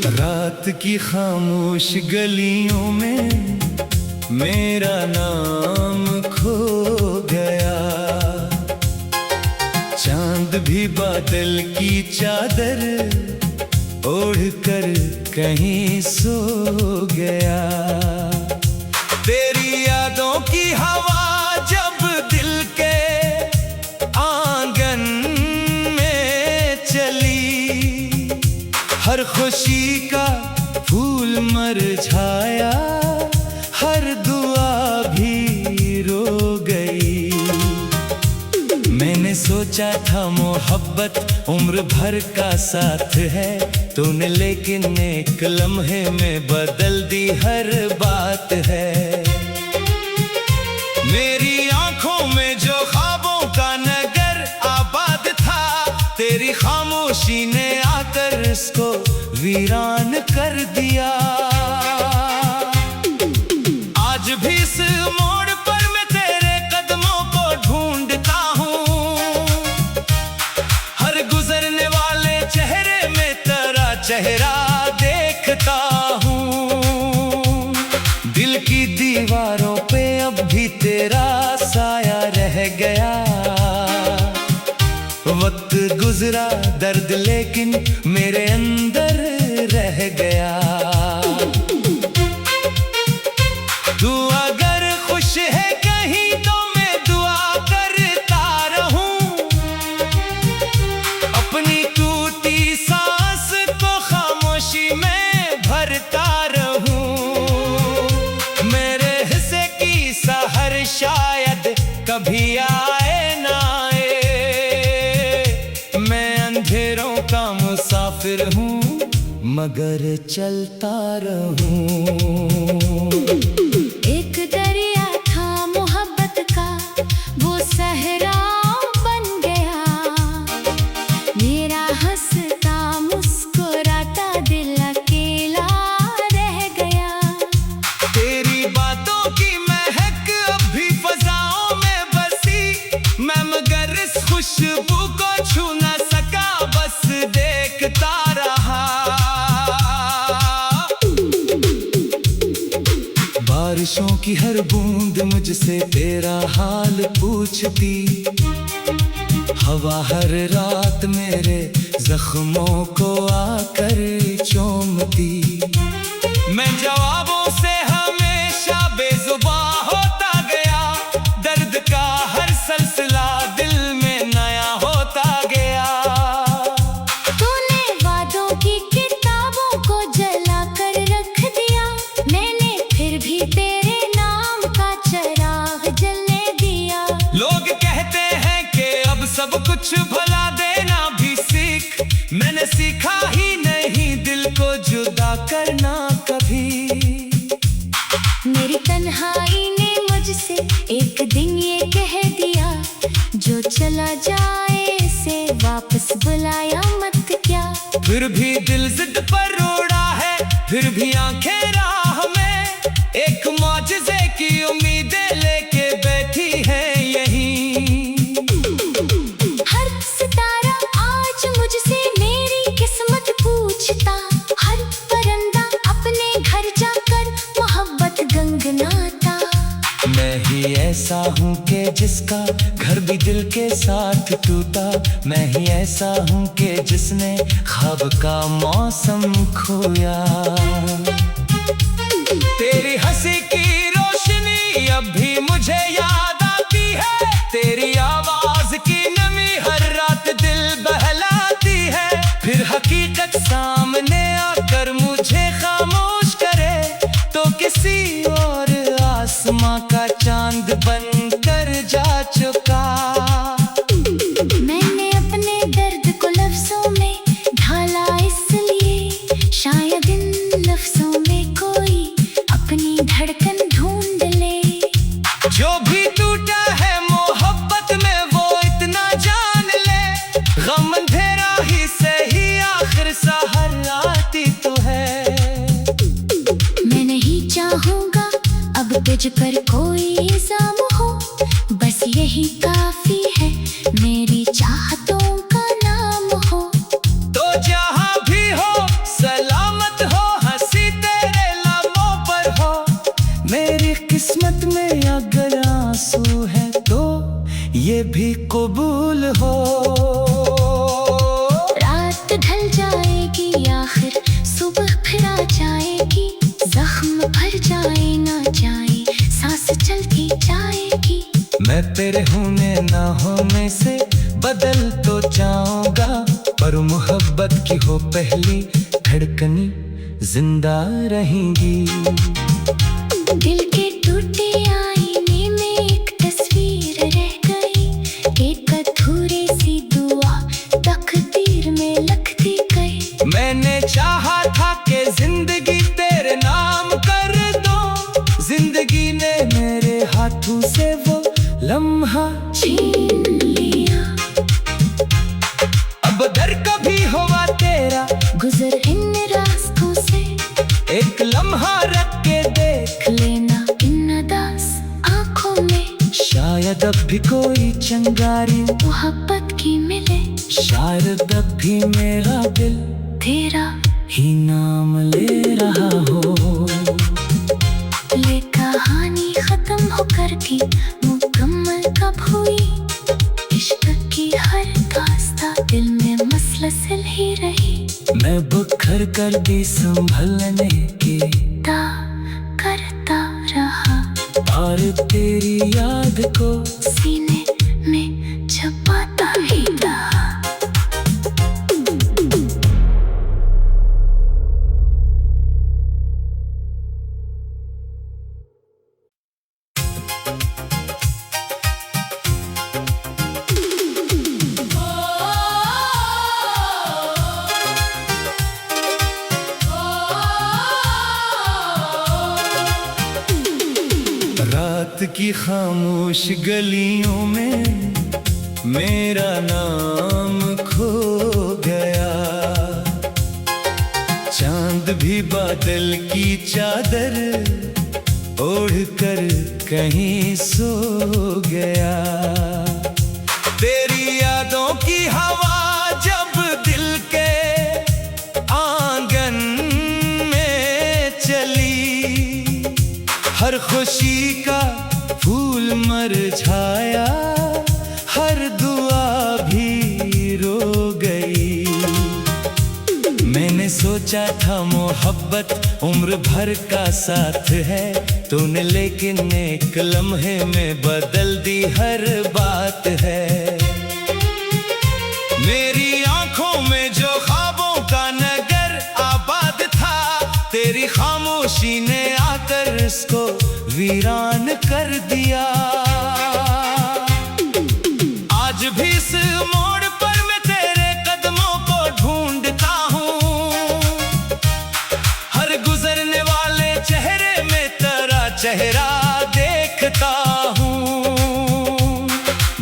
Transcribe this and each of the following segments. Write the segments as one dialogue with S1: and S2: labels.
S1: रात की खामोश गलियों में मेरा नाम खो गया। चांद भी बादल की चादर ओढ़कर कहीं सो गया। तेरी यादों की हवा जब दिल के आंगन में चली, हर खुशी का फूल मुरझाया, हर दुआ भी रो गई। मैंने सोचा था मोहब्बत उम्र भर का साथ है, तूने लेकिन एक लम्हे में बदल दी हर बात है। मेरी आंखों में जो ख्वाबों का नगर आबाद था, तेरी खामोशी ने आकर इसको वीरान कर दिया। आज भी इस मोड़ पर मैं तेरे कदमों को ढूंढता हूँ, हर गुजरने वाले चेहरे में तेरा चेहरा देखता हूँ। दिल की दीवारों पे अब भी तेरा साया रह गया। वक्त गुजरा दर्द लेकिन मेरे अंदर रह गया। तू अगर खुश है कहीं तो मैं दुआ करता रहूं, अपनी टूटी सांस को खामोशी में भरता रहूं। मेरे हिस्से की सहर शायद कभी आए ना आए, मैं अंधेरों का मुसाफिर हूँ मगर चलता रहूं।
S2: एक दरिया था मोहब्बत का, वो सहरा बन गया। मेरा हंसता मुस्कुराता दिल अकेला रह गया।
S1: तेरी बातों की महक अब भी फजाओं में बसी, मैं मगर इस खुशबू को छू न सका, बस देखता रहा। बारिशों की हर बूंद मुझसे तेरा हाल पूछती, हवा हर रात मेरे जख्मों को आकर चूमती। मैं जवाबों से हमेशा बेजुबां होता गया, दर्द का हर सिलसिला दिल में नया होता गया।
S2: तूने वादों की किताबों को जला कर रख दिया, मैंने फिर भी तेरे नाम का चिराग जलने दिया।
S1: लोग कहते हैं कि अब सब कुछ भुला देना भी सीख, मैंने सीखा ही नहीं दिल को जुदा करना कभी।
S2: मेरी तन्हाई ने मुझसे एक दिन ये कह दिया, जो चला जाए से वापस बुलाया मत क्या।
S1: फिर भी दिल जिद पर रोड़ा है, फिर भी आंखें राह में, एक मौजज़े की उम्मीदें लेके बैठी है यहीं।
S2: हर सितारा आज मुझसे मेरी किस्मत पूछता, हर परिंदा अपने घर जाकर मोहब्बत गंगनाता।
S1: मैं ही ऐसा हूँ कि जिसका घर भी दिल के साथ टूटा, मैं ही ऐसा हूँ कि जिसने ख्वाब का मौसम खोया। तेरी हंसी की रोशनी अब भी मुझे याद आती है, तेरी आवाज की नमी हर रात दिल बहलाती है। फिर हकीकत सामने आकर मुझे खामोश करे तो किसी और आसमां का चांद बनकर जा चुका।
S2: मैंने अपने दर्द को लफ्जों में ढाला, इसलिए शायद इन लफ्जों में कोई अपनी धड़कन ढूंढ ले।
S1: जो भी टूटा है मोहब्बत में वो इतना जान ले, गम अंधेरा ही सही आखिर सहर आती तो है।
S2: मैं नहीं चाहूंगा अब तुझ पर कोई इल्जाम हो, बस यही काफी है मेरी चाहतों का नाम हो।
S1: तो जहां भी हो सलामत कबूल हो।
S2: रात ढल जाएगी आखिर सुबह फिर आ जाएगी, जख्म भर जाए ना जाए सांस चलती जाएगी।
S1: मैं तेरे होने ना होने से बदल तो जाऊंगा, पर मोहब्बत की हो पहली धड़कनी जिंदा रहेंगी।
S2: दिल के टूटे आईने में एक तस्वीर रह गई, एक अधूरी सी दुआ तकदीर में लिखती गई।
S1: मैंने चाहा था कि जिंदगी तेरे नाम कर दो, जिंदगी ने मेरे हाथों से वो लम्हा
S2: छीन लिया।
S1: अब दर कभी हुआ तेरा
S2: गुजर इन रास्तों से,
S1: एक लम्हा रख के देख
S2: लेना इन अदास आंखों में।
S1: शायद अब भी कोई चिंगारी
S2: मोहब्बत की मिले,
S1: शायद अब भी मेरा दिल
S2: तेरा
S1: ही नाम ले रहा हो।
S2: ये कहानी खत्म होकर भी मुकम्मल कब हुई, इश्क की हर दास्तां दिल में मसलसल ही रही।
S1: मैं बुखर कर भी संभलने की
S2: ता करता रहा,
S1: और तेरी याद को
S2: सीने में छुपाता ही रहा।
S1: रात की खामोश गलियों में मेरा नाम खो गया, चांद भी बादल की चादर ओढ़कर कहीं सो गया। तेरी यादों की हवा जब दिल के आंगन में चली, हर खुशी का फूल मुरझाया, हर दुआ भी रो गई। मैंने सोचा था मोहब्बत उम्र भर का साथ है, तूने लेकिन एक लम्हे में बदल दी हर बात है। मेरी आंखों में जो ख्वाबों का नगर आबाद था, तेरी खामोशी ने आकर इसको वीरान कर दिया। आज भी इस मोड़ पर मैं तेरे कदमों को ढूंढता हूँ, हर गुजरने वाले चेहरे में तेरा चेहरा देखता हूँ।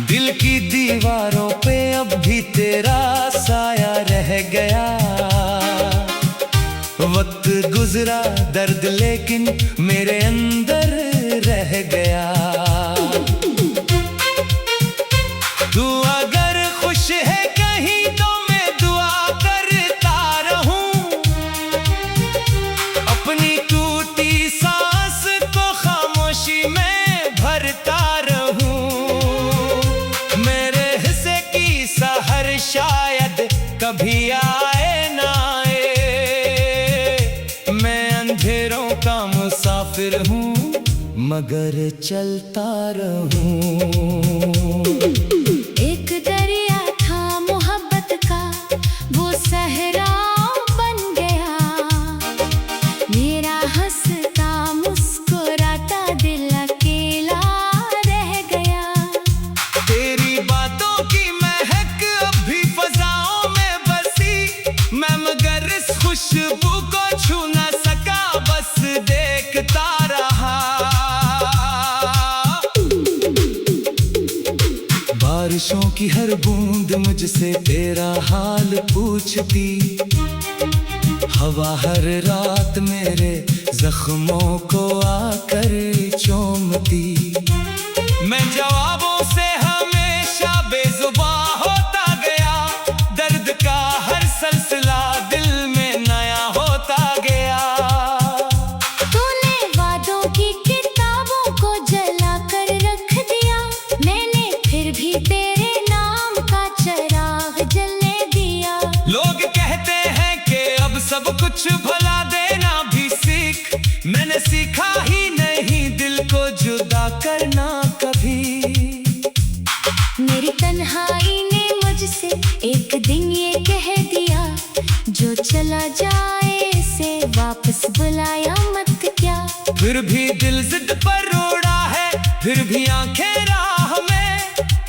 S1: दिल की दीवारों पे अब भी तेरा साया रह गया। वक्त गुजरा दर्द लेकिन मेरे अंदर रह गया। तू अगर खुश है कहीं तो मैं दुआ करता रहूं, अपनी टूटी सांस को खामोशी में भरता रहूं। मेरे हिस्से की सहर शायद कभी आए ना आए, मैं अंधेरों का मुसाफिर हूँ मगर चलता रहूं।
S2: एक दरिया था मोहब्बत का, वो सहरा बन गया। मेरा हंसता मुस्कुराता दिल अकेला रह गया।
S1: तेरी बातों की महक अब भी फजाओं में बसी, मैं मगर इस खुशबू को छू ना सका, बस देखता रहा। बारिशों की हर बूंद मुझसे तेरा हाल पूछती, हवा हर रात मेरे जख्मों को आकर चूमती। मैं जवाबों से हमेशा बेजुबां होता गया, दर्द का हर सिलसिला दिल में नया होता गया।
S2: तूने वादों की किताबों को जला कर रख दिया, मैंने फिर भी तेरे
S1: कुछ भला देना भी सीख। मैंने सीखा ही नहीं दिल को जुदा करना कभी।
S2: मेरी तन्हाई ने मुझसे एक दिन ये कह दिया, जो चला जाए से वापस बुलाया मत क्या।
S1: फिर भी दिल जिद पर रोड़ा है, फिर भी आंखें राह में,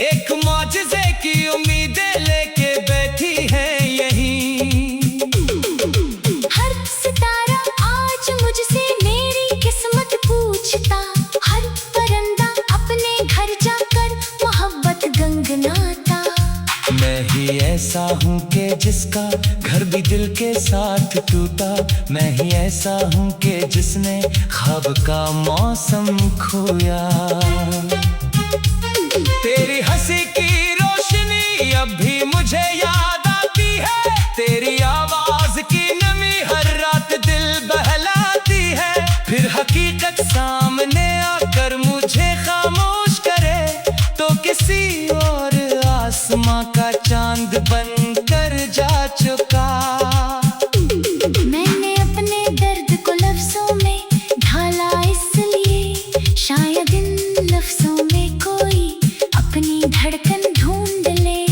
S1: एक मौजज़े की उम्मीदें लेके बैठी है यहीं।
S2: हर सितारा आज मुझसे मेरी किस्मत पूछता, हर परिंदा अपने घर जाकर मोहब्बत गंगनाता।
S1: मैं ही ऐसा हूँ कि जिसका घर भी दिल के साथ टूटा। मैं ही ऐसा हूँ कि जिसने ख्वाब का मौसम खोया। तेरी हंसी की रोशनी अब भी मुझे याद आती है, तेरी आवाज की नमी हर रात दिल बहलाती है। फिर हकीकत सामने आकर मुझे खामोश करे तो किसी और आसमां का चांद बनकर जा चुका।
S2: मैंने अपने दर्द को लफ्जों में ढाला इसलिए, शायद इन लफ्जों में कोई अपनी धड़कन ढूंढ ले।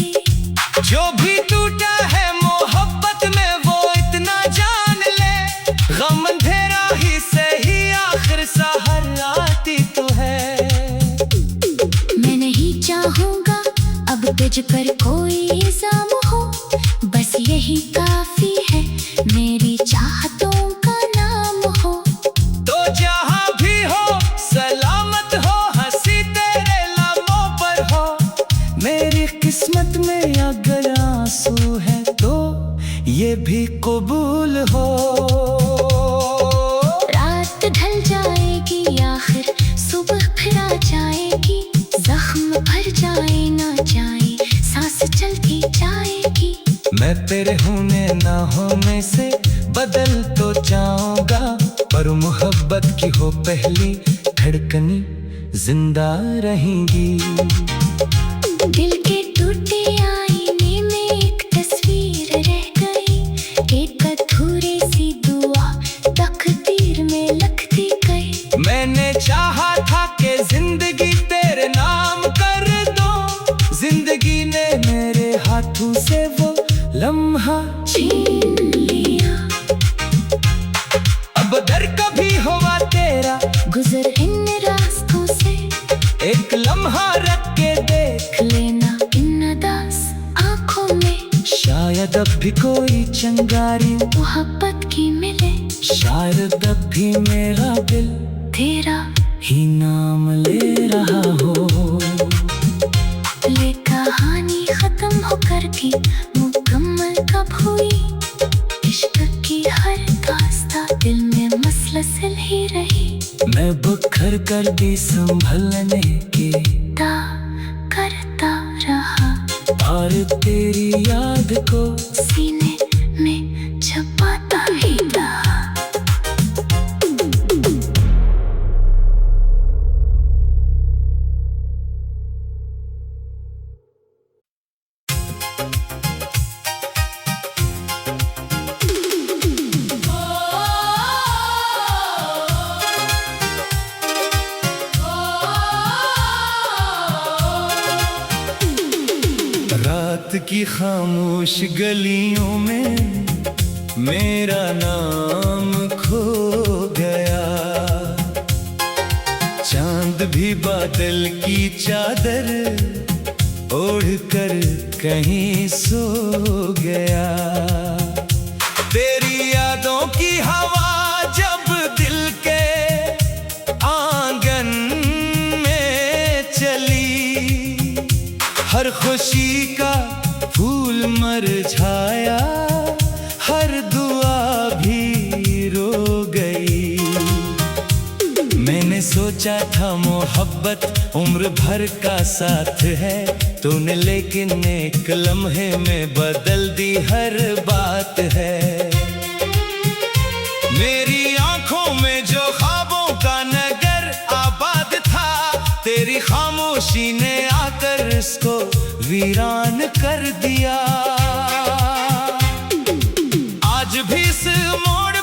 S1: जो भी टूटा है मोहब्बत में वो इतना जान ले, गम अंधेरा ही सही आखिर सहर आती तो है।
S2: मैं नहीं चाहूंगा अब तुझ पर कोई इल्जाम हो, बस यही काफी है मेरी चाहतों का नाम हो।
S1: तो जहाँ भी हो सलामत हो, हंसी तेरे लबों पर हो। मेरी किस्मत में अगर आंसू है तो ये भी कबूल हो।
S2: रात ढल जाएगी आखिर सुबह फिर आ जाएगी, जख्म भर जाए ना जाए सांस चलती जाएगी।
S1: मैं तेरे होने ना होने से बदल तो जाऊंगा, पर मोहब्बत की हो पहली धड़कनी जिंदा रहेंगी।
S2: दिल के टूटे आईने में एक तस्वीर रह गई, एक अधूरी सी दुआ तकदीर में लिखती गई।
S1: मैंने चाहा था कि जिंदगी तेरे नाम कर दो, जिंदगी ने मेरे हाथों से वो लम्हा
S2: छीन लिया।
S1: अब दर कभी हुआ तेरा
S2: गुजर इन रास्तों से,
S1: एक लम्हा रख के देख
S2: लेना इन अदास आंखों में।
S1: शायद अब भी कोई चिंगारी
S2: मोहब्बत की मिले,
S1: शायद अब भी मेरा दिल
S2: तेरा
S1: ही नाम ले रहा हो।
S2: ले कहानी खत्म होकर भी मुकम्मल कब हुई, इश्क की हर दास्तां दिल में मसलसल ही रही।
S1: मैं बुखर कर भी संभलने की
S2: ता करता रहा,
S1: और तेरी याद को
S2: सीने में छुपाता ही रहा।
S1: रात की खामोश गलियों में मेरा नाम खो गया। चांद भी बादल की चादर ओढ़ कर कहीं सो गया। तेरी यादों की हवा जब दिल के आंगन में चली, हर खुशी का फूल मुरझाया, हर दुआ भी रो गई। मैंने सोचा था मोहब्बत उम्र भर का साथ है तूने, लेकिन एक लम्हे में बदल दी हर बात है। मेरी आंखों में जो ख्वाबों का नगर आबाद था, तेरी खामोशी ने आकर इसको वीरान कर दिया। आज भी इस मोड़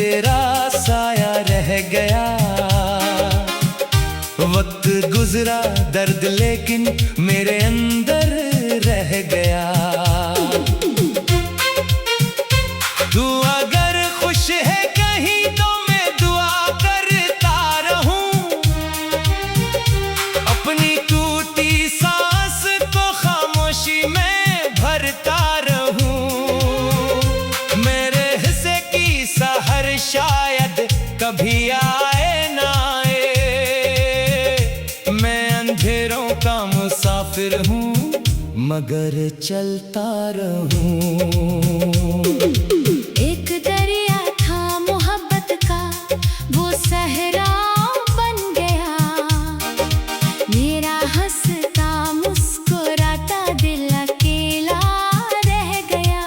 S1: तेरा साया रह गया। वक्त गुजरा दर्द लेकिन मेरे अंदर रह गया। तू अगर खुश है कहीं तो मैं दुआ करता रहूं, अपनी टूटी सांस को खामोशी में भरता रहूं। मेरे हिस्से की सहर शायद कभी आए ना आए, मैं अंधेरों का मुसाफिर हूँ मगर चलता रहूं।
S2: एक दरिया था मोहब्बत का, वो सहरा बन गया। मेरा हंसता मुस्कुराता दिल अकेला रह गया।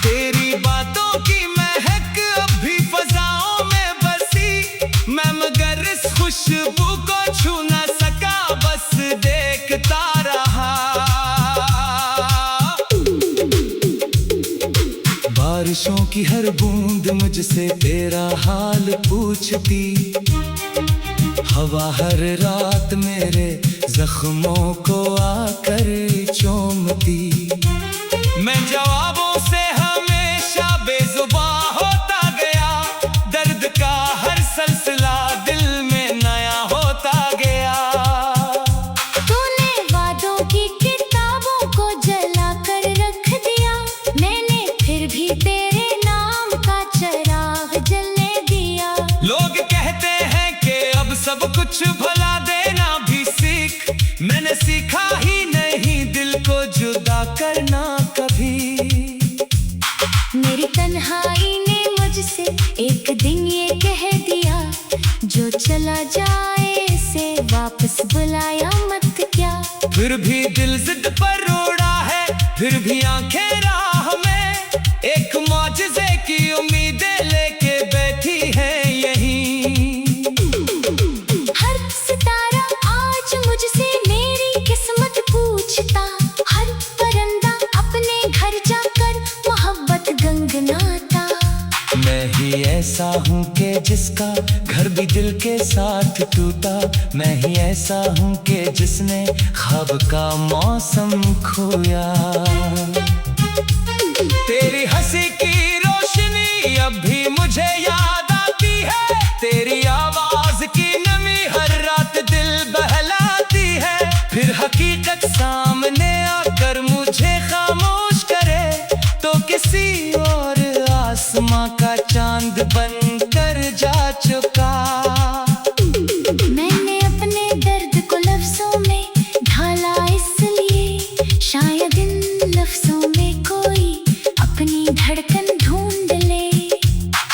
S1: तेरी बातों की महक अब भी फजाओं में बसी, मैं मगर इस खुशबू को छू ना सका, बस देखता रहा। बारिशों की हर बूंद मुझसे तेरा हाल पूछती, हवा हर रात मेरे जख्मों को आकर चूमती। मैं जवाबों से हमेशा बेजुबां होता गया, दर्द का हर सिलसिला दिल में नया होता गया।
S2: तूने वादों की किताबों को जला कर रख दिया, मैंने फिर भी तेरे नाम का चिराग जलने दिया।
S1: लोग कहते हैं कि अब सब कुछ भुला देना भी सीख, मैंने सीखा ही नहीं दिल को जुदा करना कभी।
S2: मेरी तन्हाई ने मुझसे एक दिन ये कह दिया, जो चला जाए से वापस बुलाया मत क्या।
S1: फिर भी दिल जिद पर रोड़ा है, फिर भी आंखें राह में, एक मौजज़े की उम्मीदें लेके बैठी है यहीं।
S2: हर सितारा आज मुझसे मेरी किस्मत पूछता, हर परिंदा अपने घर जाकर मोहब्बत गंगनाता।
S1: मैं ही ऐसा हूँ कि जिसका घर भी दिल के साथ टूटा, मैं ही ऐसा हूँ कि जिसने ख्वाब का मौसम खोया। तेरी हंसी की रोशनी अब भी मुझे याद आती है, तेरी आवाज की नमी हर रात दिल बहलाती है। फिर हकीकत सामने आकर मुझे खामोश करे तो किसी और आसमां का चांद बनकर जा चुका।
S2: मैंने अपने दर्द को लफ्जों में ढाला इसलिए, शायद इन लफ्जों में कोई अपनी धड़कन ढूंढ ले।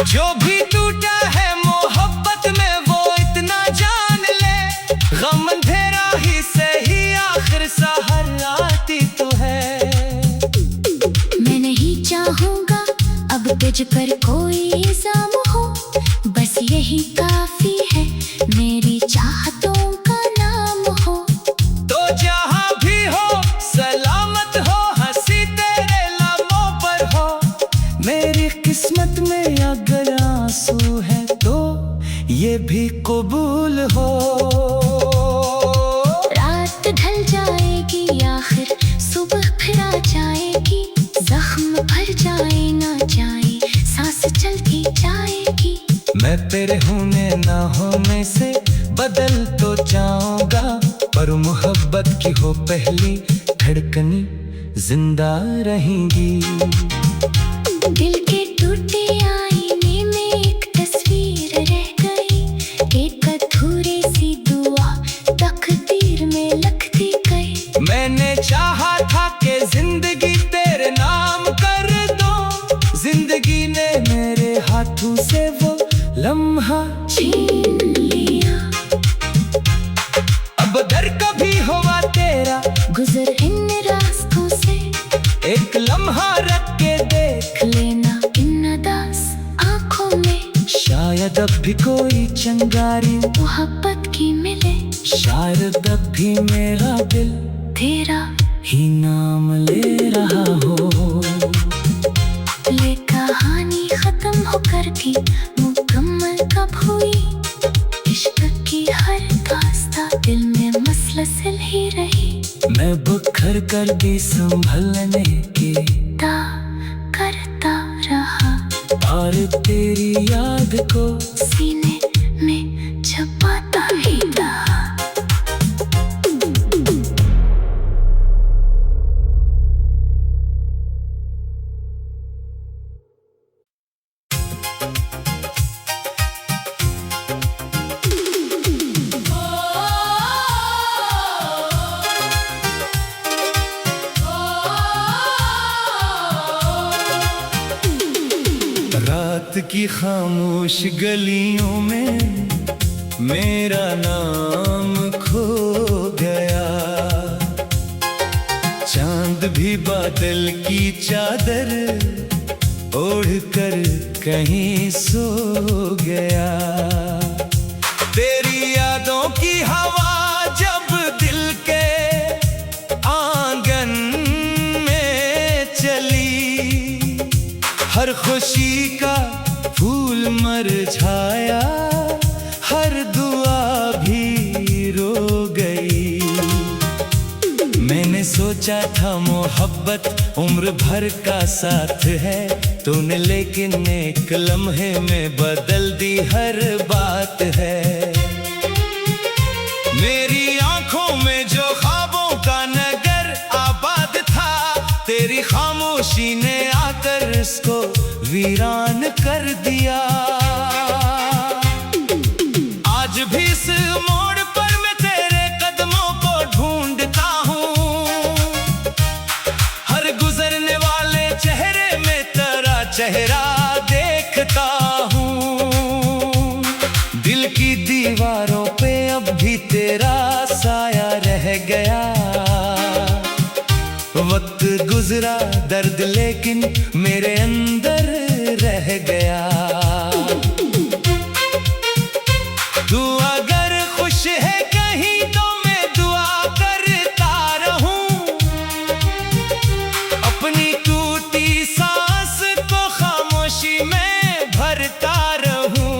S1: जो भी टूटा है मोहब्बत में वो इतना जान ले, गम अंधेरा ही सही आखिर सहर आती तो है।
S2: मैं नहीं चाहूंगा अब तुझ पर कोई इल्जाम हो, बस यही काफी है मेरी चाहतों का नाम हो।
S1: तो जहाँ भी हो सलामत हो, हंसी तेरे लबों पर हो। मेरी किस्मत में अगर आंसू है तो ये भी कबूल हो।
S2: रात ढल जाएगी आखिर सुबह फिर आ जाएगी, जख्म भर जाए ना जाए सांस चलती जाएगी।
S1: मैं तेरे होने ना होने से बदल तो जाऊंगा, पर मोहब्बत की हो पहली धड़कनी जिंदा रहेंगी।
S2: दिल के टूटे आईने में एक तस्वीर रह गई, एक अधूरी सी दुआ तकदीर में लिखती गई।
S1: मैंने चाहा था कि जिंदगी तेरे नाम कर दो, जिंदगी ने मेरे हाथों से वो लम्हा
S2: छीन लिया।
S1: अब दर कभी हुआ तेरा
S2: गुजर इन रास्तों से,
S1: एक लम्हा रख के देख
S2: लेना इन अदास आँखों में।
S1: शायद अब भी कोई चिंगारी
S2: मोहब्बत की मिले,
S1: शायद अब भी मेरा दिल
S2: तेरा
S1: ही नाम ले रहा हो।
S2: ले कहानी खत्म होकर की कहानी मुकम्मल कब हुई? इश्क की हर दास्तां दिल में मसलसल ही रही।
S1: मैं बुखर कर भी संभलने की
S2: ता करता रहा,
S1: और तेरी याद को
S2: सीने में छुपाता ही रहा।
S1: रात की खामोश गलियों में मेरा नाम खो गया। चांद भी बादल की चादर ओढ़कर कहीं सो गया। तेरी यादों की हवा जब दिल के आंगन में चली, हर खुशी का फूल मुरझाया, हर दुआ भी रो गई। मैंने सोचा था मोहब्बत उम्र भर का साथ है, तूने लेकिन एक लम्हे में बदल दी हर बात है। मेरी आंखों में जो ख्वाबों का नगर आबाद था, तेरी खामोशी ने आकर इसको वीरान कर दिया। आज भी इस मोड़ पर मैं तेरे कदमों को ढूंढता हूँ, हर गुजरने वाले चेहरे में तेरा चेहरा देखता हूँ। दिल की दीवारों पे अब भी तेरा साया रह गया। वक्त गुजरा दर्द लेकिन मेरे अंदर रह गया। तू अगर खुश है कहीं तो मैं दुआ करता रहूं, अपनी टूटी सांस को खामोशी में भरता रहूं।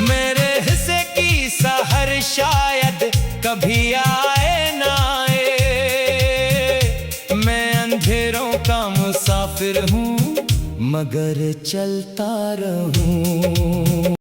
S1: मेरे हिस्से की सहर शायद कभी आए ना आए, मैं अंधेरों का मुसाफिर हूँ मगर चलता रहूं।